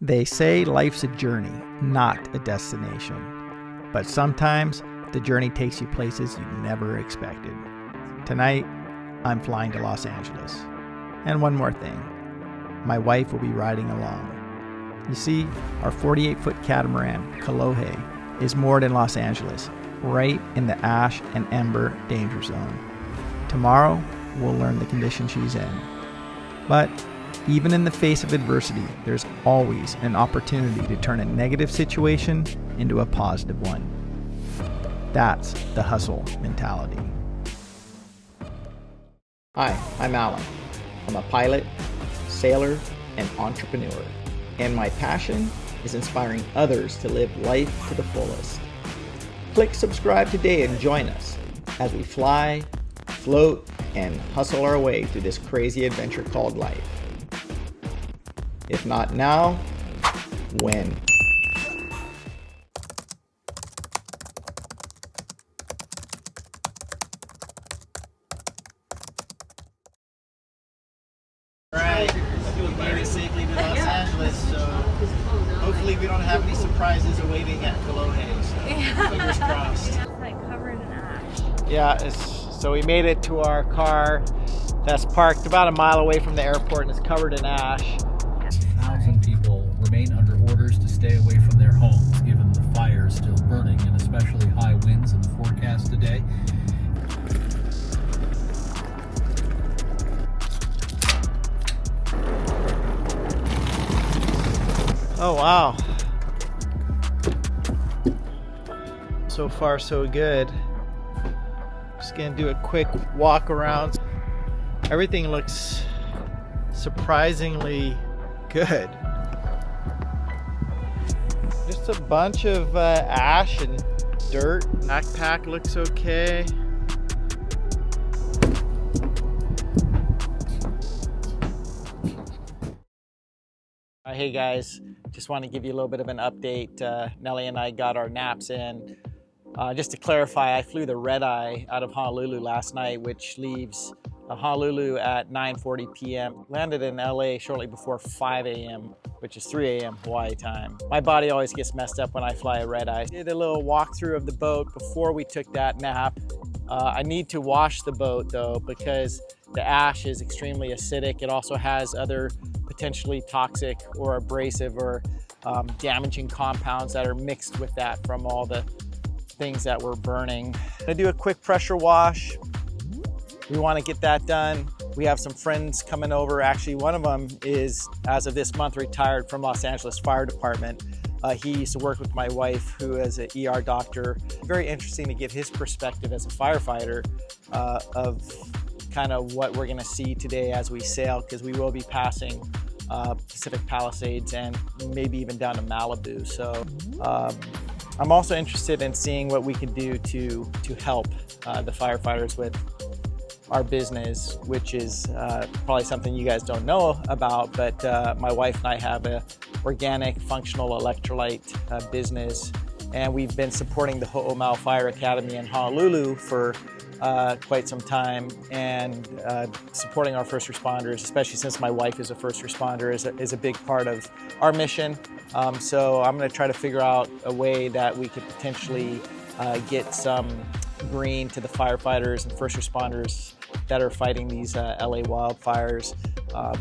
They say life's a journey, not a destination. But sometimes the journey takes you places you never expected. Tonight, I'm flying to Los Angeles. And one more thing, my wife will be riding along. You see, our 48-foot catamaran, KOLOHE, is moored in Los Angeles, right in the ash and ember danger zone. Tomorrow, we'll learn the condition she's in. But even in the face of adversity, there's always an opportunity to turn a negative situation into a positive one. That's the hustle mentality. Hi, I'm Alan. I'm a pilot, sailor, and entrepreneur. And my passion is inspiring others to live life to the fullest. Click subscribe today and join us as we fly, float, and hustle our way through this crazy adventure called life. If not now, when? Alright, we made it safely to Los Angeles, so hopefully we don't have any surprises awaiting at KOLOHE, so fingers crossed. It's like covered in ash. Yeah, so we made it to our car that's parked about a mile away from the airport and it's covered in ash. 1,000 people remain under orders to stay away from their homes given the fires still burning and especially high winds in the forecast today. Oh wow. So far so good. Just gonna do a quick walk around. Everything looks surprisingly good. Just a bunch of ash and dirt. Backpack looks okay. Hey guys, just want to give you a little bit of an update. Nellie and I got our naps in. Just to clarify, I flew the red eye out of Honolulu last night, which leaves Honolulu at 9:40 p.m. Landed in LA shortly before 5 a.m., which is 3 a.m. Hawaii time. My body always gets messed up when I fly a red eye. Did a little walkthrough of the boat before we took that nap. I need to wash the boat though, because the ash is extremely acidic. It also has other potentially toxic or abrasive or damaging compounds that are mixed with that from all the things that we're burning. I'm gonna do a quick pressure wash. We want to get that done. We have some friends coming over. Actually, one of them is, as of this month, retired from Los Angeles Fire Department. He used to work with my wife, who is an ER doctor. Very interesting to get his perspective as a firefighter of kind of what we're gonna see today as we sail, because we will be passing Pacific Palisades and maybe even down to Malibu. So I'm also interested in seeing what we can do to help the firefighters with our business, which is probably something you guys don't know about, but my wife and I have a organic functional electrolyte business, and we've been supporting the Ho'omau Fire Academy in Honolulu for quite some time, and supporting our first responders, especially since my wife is a first responder, is a big part of our mission. So I'm going to try to figure out a way that we could potentially get some green to the firefighters and first responders that are fighting these LA wildfires.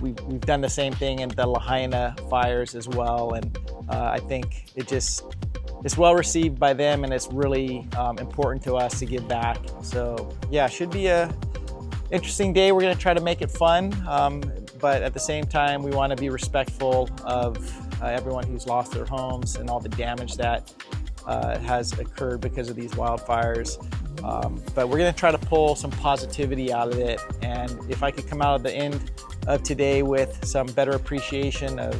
We've done the same thing in the Lahaina fires as well, and I think it's well received by them, and it's really important to us to give back. So yeah, should be a interesting day. We're going to try to make it fun, but at the same time, we want to be respectful of everyone who's lost their homes and all the damage that has occurred because of these wildfires. But we're going to try to pull some positivity out of it, and if I could come out of the end of today with some better appreciation of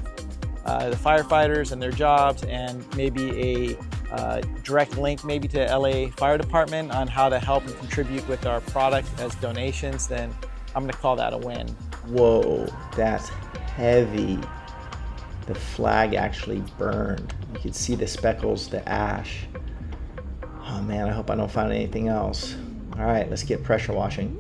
the firefighters and their jobs, and maybe a direct link maybe to LA Fire Department on how to help and contribute with our product as donations, then I'm going to call that a win. Whoa, that's heavy. The flag actually burned. You can see the speckles, the ash. Oh man, I hope I don't find anything else. All right, let's get pressure washing.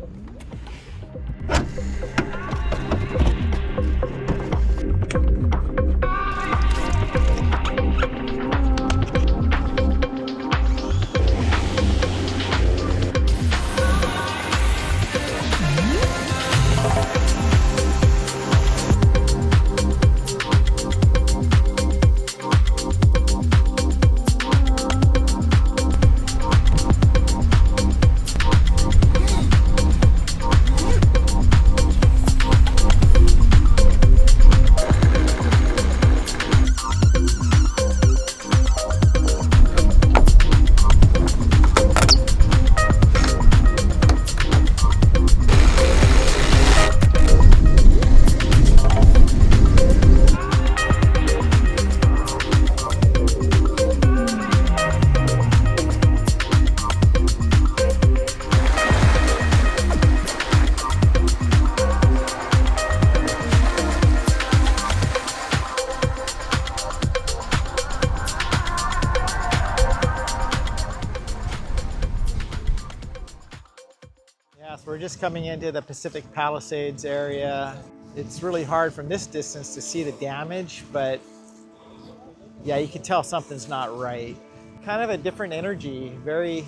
we're just coming into the Pacific Palisades area. It's really hard from this distance to see the damage, but yeah, you can tell something's not right. Kind of a different energy, very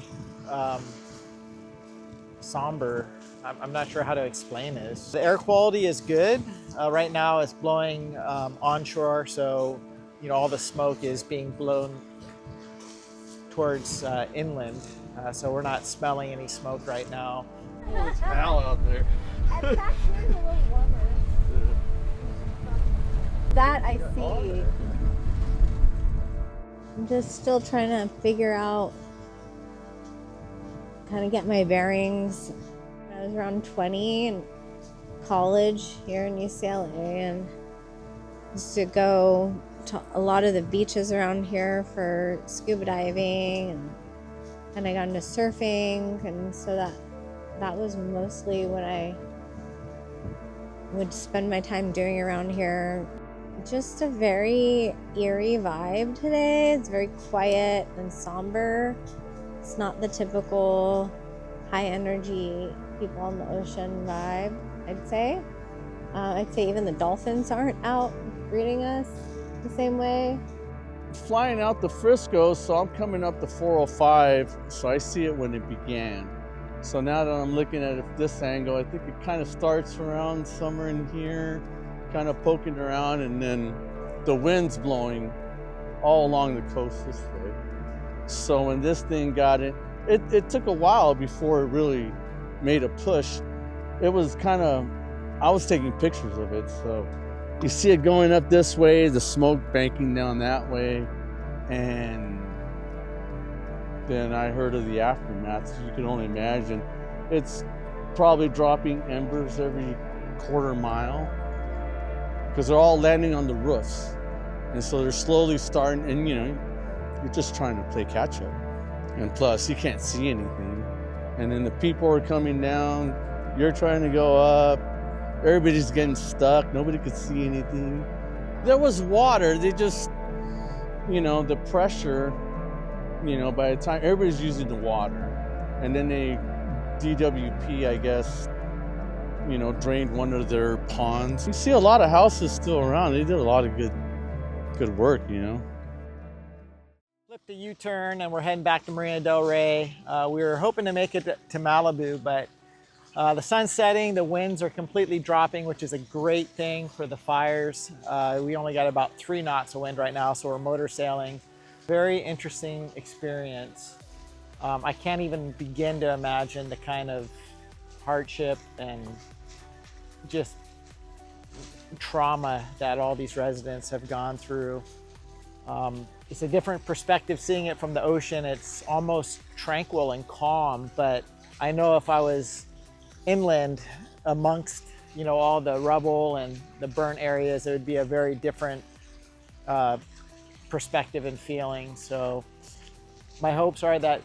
somber. I'm not sure how to explain this. The air quality is good. Right now it's blowing onshore, so all the smoke is being blown towards inland. So we're not smelling any smoke right now. Oh, it's hell out there. And back here's a little warmer. That I see. I'm just still trying to figure out, kind of get my bearings. I was around 20 in college here in UCLA and used to go to a lot of the beaches around here for scuba diving, and I got into surfing, and so that was mostly what I would spend my time doing around here. Just a very eerie vibe today. It's very quiet and somber. It's not the typical high energy people on the ocean vibe, I'd say. I'd say even the dolphins aren't out greeting us the same way. Flying out to Frisco, so I'm coming up to 405, so I see it when it began. So now that I'm looking at it at this angle, I think it kind of starts around somewhere in here, kind of poking around, and then the wind's blowing all along the coast this way. So when this thing got it took a while before it really made a push. It was kind of, I was taking pictures of it, so you see it going up this way, the smoke banking down that way, and then I heard of the aftermath. So you can only imagine. It's probably dropping embers every quarter mile because they're all landing on the roofs. And so they're slowly starting, and you're just trying to play catch up. And plus, you can't see anything. And then the people are coming down, you're trying to go up, everybody's getting stuck, nobody could see anything. There was water, they just, the pressure, by the time, everybody's using the water. And then they, DWP, I guess, drained one of their ponds. You see a lot of houses still around. They did a lot of good work, Flipped a U-turn and we're heading back to Marina del Rey. We were hoping to make it to Malibu, but the sun's setting, the winds are completely dropping, which is a great thing for the fires. We only got about 3 knots of wind right now, so we're motor sailing. Very interesting experience. I can't even begin to imagine the kind of hardship and just trauma that all these residents have gone through. It's a different perspective seeing it from the ocean. It's almost tranquil and calm, but I know if I was inland amongst all the rubble and the burnt areas, it would be a very different perspective and feeling. So my hopes are that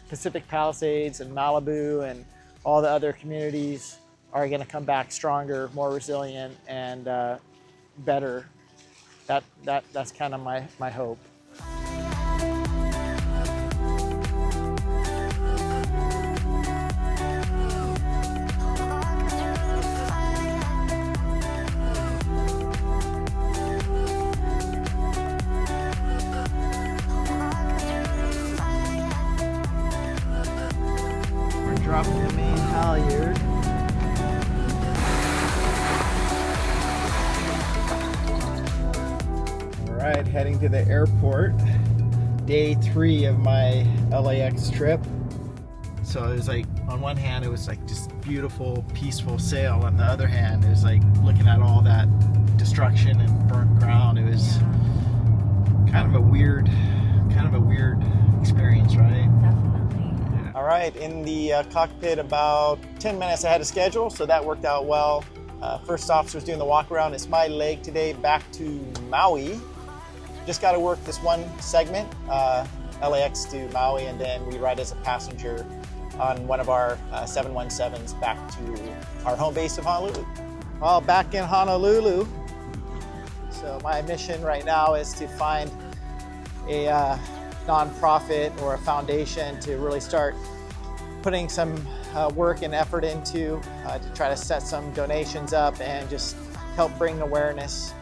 Pacific Palisades and Malibu and all the other communities are going to come back stronger, more resilient, and better. That's kind of my hope. We're dropping the main halyard. All right, heading to the airport. Day 3 of my LAX trip. So it was like, on one hand, it was like just beautiful, peaceful sail. On the other hand, it was like looking at all that destruction and burnt ground. It was kind of a weird experience, right? Definitely. Yeah. All right, in the cockpit about 10 minutes ahead of schedule, so that worked out well. First officer's doing the walk around. It's my leg today back to Maui. Just got to work this one segment, LAX to Maui, and then we ride as a passenger on one of our 717s back to our home base of Honolulu. Well, back in Honolulu. So my mission right now is to find a nonprofit or a foundation to really start putting some work and effort into to try to set some donations up and just help bring awareness.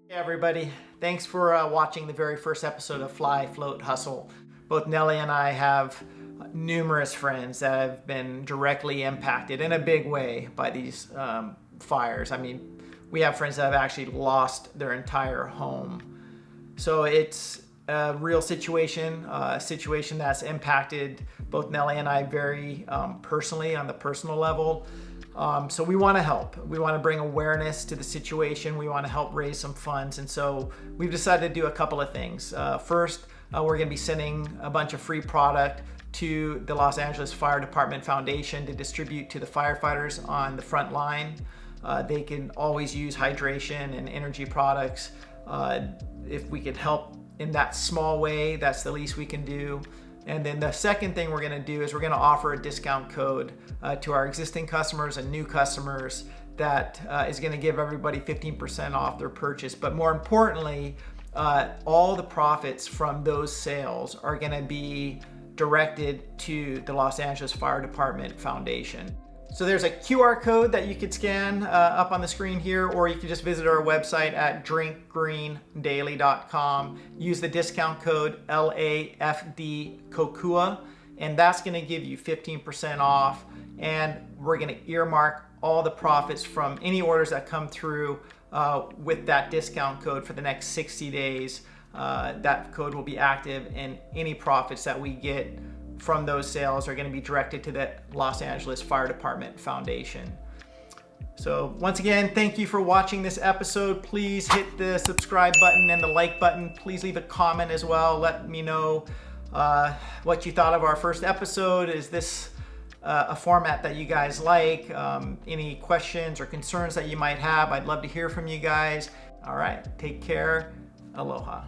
Hey everybody, thanks for watching the very first episode of Fly, Float, Hustle. Both Nellie and I have numerous friends that have been directly impacted in a big way by these fires. I mean, we have friends that have actually lost their entire home. So it's a real situation, a situation that's impacted both Nellie and I very personally on the personal level. So we want to help. We want to bring awareness to the situation. We want to help raise some funds. And so we've decided to do a couple of things. First, we're going to be sending a bunch of free product to the Los Angeles Fire Department Foundation to distribute to the firefighters on the front line. They can always use hydration and energy products. If we could help in that small way, that's the least we can do. And then the second thing we're gonna do is we're gonna offer a discount code to our existing customers and new customers that is gonna give everybody 15% off their purchase. But more importantly, all the profits from those sales are gonna be directed to the Los Angeles Fire Department Foundation. So there's a QR code that you could scan up on the screen here, or you could just visit our website at drinkgreendaily.com. Use the discount code LAFD Kokua, and that's gonna give you 15% off. And we're gonna earmark all the profits from any orders that come through with that discount code for the next 60 days. That code will be active, and any profits that we get from those sales are going to be directed to the Los Angeles Fire Department Foundation. So once again, thank you for watching this episode. Please hit the subscribe button and the like button. Please leave a comment as well. Let me know what you thought of our first episode. Is this a format that you guys like? Any questions or concerns that you might have? I'd love to hear from you guys. All right, take care. Aloha.